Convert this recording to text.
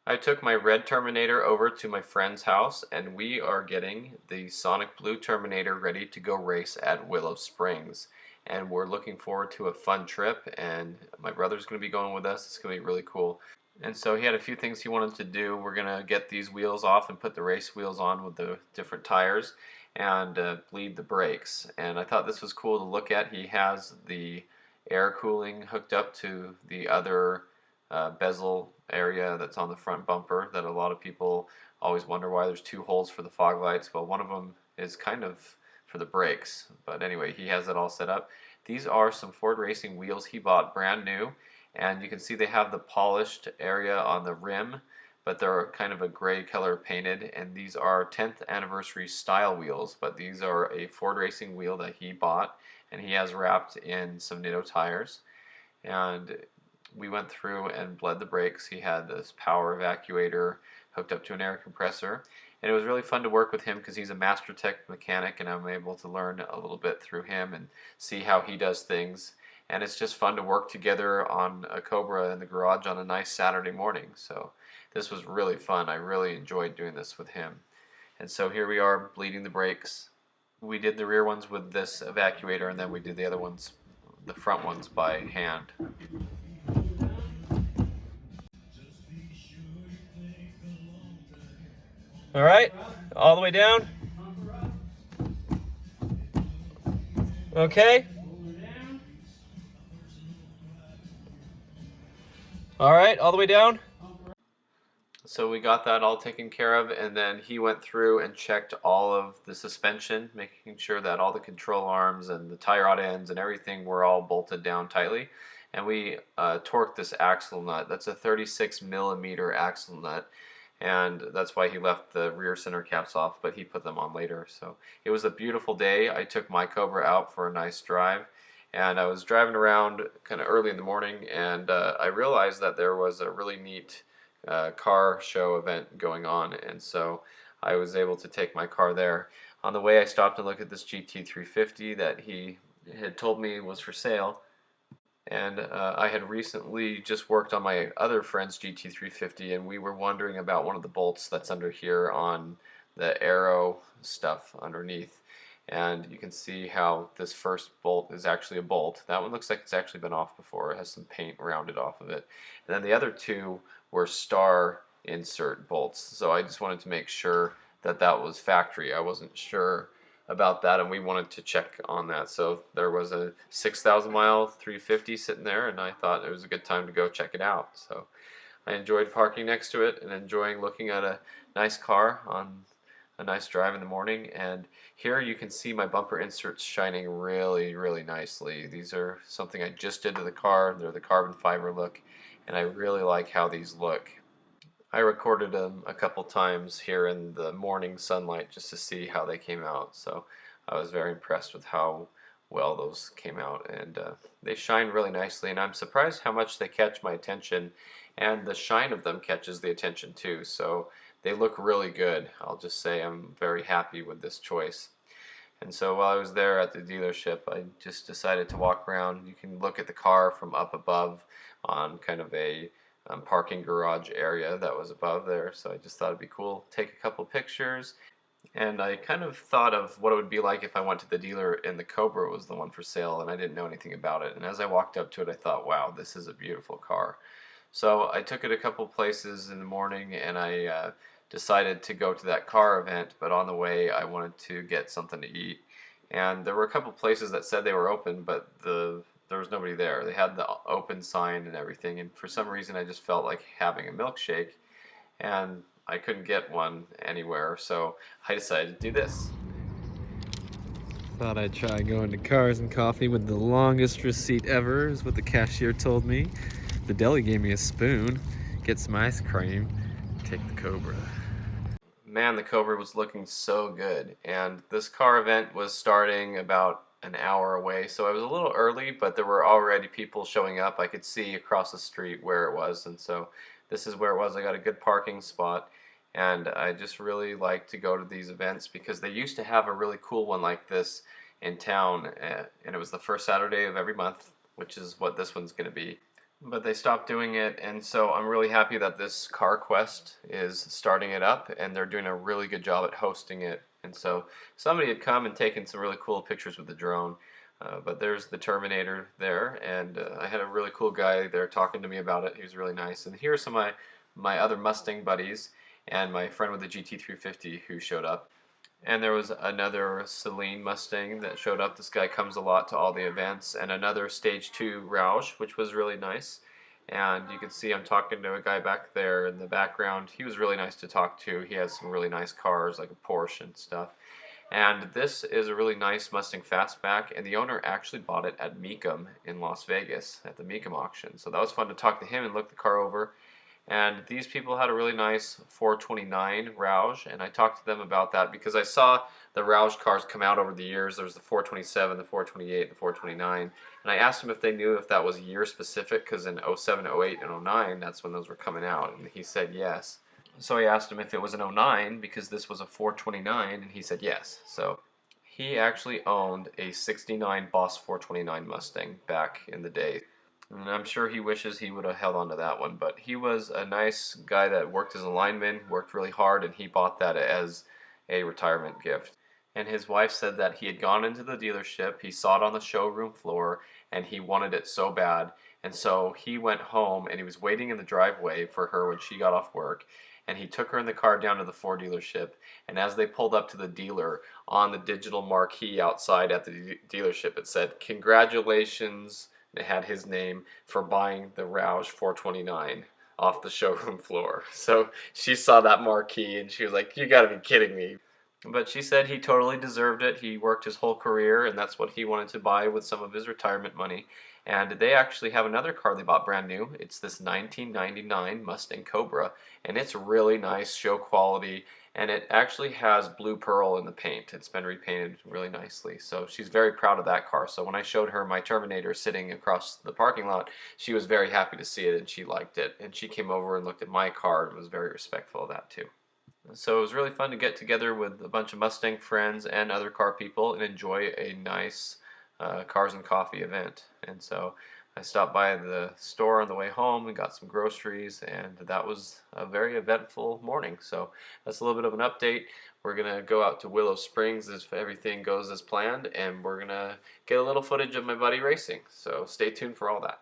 I took my red Terminator over to my friend's house and we are getting the Sonic Blue Terminator ready to go race at Willow Springs. And we're looking forward to a fun trip, and my brother's going to be going with us. It's going to be really cool. And so he had a few things he wanted to do. We're going to get these wheels off and put the race wheels on with the different tires and bleed the brakes. And I thought this was cool to look at. He has the air cooling hooked up to the other bezel area that's on the front bumper that a lot of people always wonder why there's two holes for the fog lights. Well, one of them is kind of for the brakes, but anyway, he has it all set up. These are some Ford Racing wheels he bought brand new, and you can see they have the polished area on the rim, but they're kind of a gray color painted, and these are 10th anniversary style wheels, but these are a Ford Racing wheel that he bought and he has wrapped in some Nitto tires. And we went through and bled the brakes. He had this power evacuator hooked up to an air compressor, and it was really fun to work with him because he's a master tech mechanic, and I'm able to learn a little bit through him and see how he does things. And it's just fun to work together on a Cobra in the garage on a nice Saturday morning. So this was really fun. I really enjoyed doing this with him. And so here we are bleeding the brakes. We did the rear ones with this evacuator, and then we did the other ones, the front ones, by hand. All right, all the way down. Okay. All right, all the way down. So we got that all taken care of, and then he went through and checked all of the suspension, making sure that all the control arms and the tie rod ends and everything were all bolted down tightly. And we torqued this axle nut. That's a 36 millimeter axle nut, and that's why he left the rear center caps off, but he put them on later. So it was a beautiful day. I took my Cobra out for a nice drive, and I was driving around kind of early in the morning, and I realized that there was a really neat car show event going on, and so I was able to take my car there. On the way, I stopped and looked at this GT350 that he had told me was for sale, and I had recently just worked on my other friend's GT350, and we were wondering about one of the bolts that's under here on the aero stuff underneath. And you can see how this first bolt is actually a bolt. That one looks like it's actually been off before. It has some paint rounded off of it. And then the other two were star insert bolts. So I just wanted to make sure that that was factory. I wasn't sure about that, and we wanted to check on that. So there was a 6,000 mile 350 sitting there, and I thought it was a good time to go check it out. So I enjoyed parking next to it and enjoying looking at a nice car on a nice drive in the morning. And here you can see my bumper inserts shining really, really nicely. These are something I just did to the car. They're the carbon fiber look, and I really like how these look. I recorded them a couple times here in the morning sunlight just to see how they came out. So I was very impressed with how well those came out, and they shine really nicely, and I'm surprised how much they catch my attention, and the shine of them catches the attention too. So they look really good. I'll just say I'm very happy with this choice. And so while I was there at the dealership, I just decided to walk around. You can look at the car from up above on kind of a parking garage area that was above there. So I just thought it'd be cool, take a couple pictures. And I kind of thought of what it would be like if I went to the dealer and the Cobra was the one for sale and I didn't know anything about it. And as I walked up to it, I thought, wow, this is a beautiful car. So I took it a couple places in the morning, and I decided to go to that car event, but on the way I wanted to get something to eat. And there were a couple places that said they were open, but there was nobody there. They had the open sign and everything, and for some reason I just felt like having a milkshake, and I couldn't get one anywhere, so I decided to do this. Thought I'd try going to Cars and Coffee with the longest receipt ever, is what the cashier told me. The deli gave me a spoon. Get some ice cream. Take the Cobra. Man, the Cobra was looking so good, and this car event was starting about an hour away, so I was a little early, but there were already people showing up. I could see across the street where it was, and so this is where it was. I got a good parking spot, and I just really like to go to these events because they used to have a really cool one like this in town, and it was the first Saturday of every month, which is what this one's going to be. but they stopped doing it, and so I'm really happy that this Car Quest is starting it up, and they're doing a really good job at hosting it. And so somebody had come and taken some really cool pictures with the drone. But there's the Terminator there, and I had a really cool guy there talking to me about it. He was really nice. And here are some of my other Mustang buddies and my friend with the GT350 who showed up. And there was another Celine Mustang that showed up. This guy comes a lot to all the events. And another Stage 2 Rouge, which was really nice. And you can see I'm talking to a guy back there in the background. He was really nice to talk to. He has some really nice cars, like a Porsche and stuff. And this is a really nice Mustang Fastback, and the owner actually bought it at Mecum in Las Vegas at the Mecum auction. So that was fun to talk to him and look the car over. And these people had a really nice 429 Rouge, and I talked to them about that because I saw the Rouge cars come out over the years. There was the 427, the 428, the 429, and I asked him if they knew if that was year specific, because in 07, 08, and 09, that's when those were coming out, and he said yes. So I asked him if it was an 09 because this was a 429, and he said yes. So he actually owned a 69 Boss 429 Mustang back in the day. And I'm sure he wishes he would have held on to that one, but he was a nice guy that worked as a lineman, worked really hard, and he bought that as a retirement gift. And his wife said that he had gone into the dealership, he saw it on the showroom floor, and he wanted it so bad. And so he went home and he was waiting in the driveway for her when she got off work. And he took her in the car down to the Ford dealership. And as they pulled up to the dealer, on the digital marquee outside at the dealership, it said, "Congratulations." It had his name for buying the Rouge 429 off the showroom floor. So she saw that marquee and she was like, "You gotta be kidding me." But she said he totally deserved it. He worked his whole career, and that's what he wanted to buy with some of his retirement money. And they actually have another car they bought brand new. It's this 1999 Mustang Cobra, and it's really nice, show quality, and it actually has blue pearl in the paint. It's been repainted really nicely, so she's very proud of that car. So when I showed her my Terminator sitting across the parking lot, she was very happy to see it, and she liked it. And she came over and looked at my car and was very respectful of that too. So it was really fun to get together with a bunch of Mustang friends and other car people and enjoy a nice cars and coffee event. And so I stopped by the store on the way home and got some groceries, and that was a very eventful morning. So that's a little bit of an update. We're going to go out to Willow Springs if everything goes as planned, and we're going to get a little footage of my buddy racing. So stay tuned for all that.